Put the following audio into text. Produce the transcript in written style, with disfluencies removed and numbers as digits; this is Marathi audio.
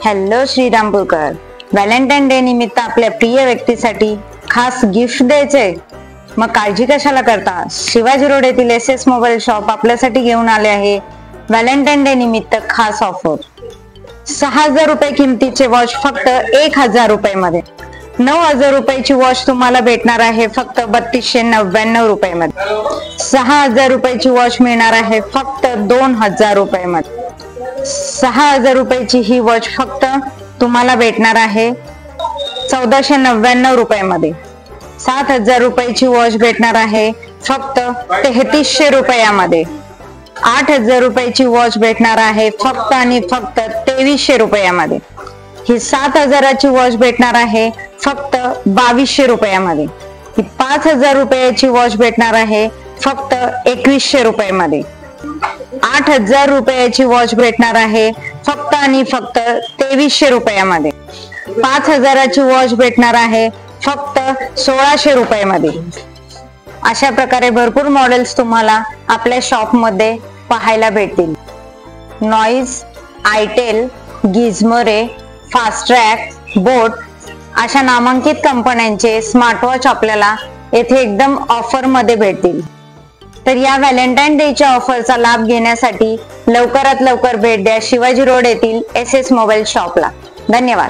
हॅलो श्रीरामपूरकर, व्हॅलेंटाईन डे निमित्त आपल्या प्रिय व्यक्तीसाठी खास गिफ्ट द्यायचंय, मग काळजी कशाला करता। शिवाजी रोड येथील SS मोबाईल शॉप आपल्यासाठी घेऊन आले आहे व्हॅलेंटाईन डे निमित्त खास ऑफर। 6000 रुपये किमतीचे वॉच फक्त 1000 रुपये मध्ये, 9000 रुपयाची वॉच तुम्हाला भेटणार आहे फक्त 3299 रुपये मध्ये, 6000 रुपयाची वॉच मिळणार आहे फक्त 2000 रुपये मध्ये, 6000 रुपयाची ही वॉच फक्त तुम्हाला भेटणार आहे 1499 रुपये मध्ये, 7000 रुपयाची वॉच भेटणार आहे फक्त 3300 रुपयामध्ये, 8000 रुपयाची वॉच भेटणार आहे फक्त आणि फक्त 2300 रुपयामध्ये, ही 7000ची वॉच भेटणार आहे फक्त 2200 रुपयामध्ये, ही 5000 रुपयाची वॉच भेटणार आहे फक्त 2100 रुपयामध्ये, 8000 रुपयाची वॉच भेटणार आहे फक्त आणि फक्त 2300 रुपयामध्ये, 5000ची वॉच भेटणार आहे फक्त 1600 रुपयामध्ये। अशा प्रकारे भरपूर मॉडेल्स तुम्हाला आपल्या शॉप मध्ये पाहायला भेटतील। नॉइज, आयटेल, गिझमोरे, फास्ट ट्रॅक, बोट अशा नामांकित कंपन्यांचे स्मार्टवॉच आपल्याला येथे एकदम ऑफर मध्ये भेटतील। तर या व्हॅलेंटाईन डेच्या ऑफरचा लाभ घेण्यासाठी लवकरात लवकर भेट द्या शिवाजी रोड येथील SS मोबाईल शॉपला। धन्यवाद।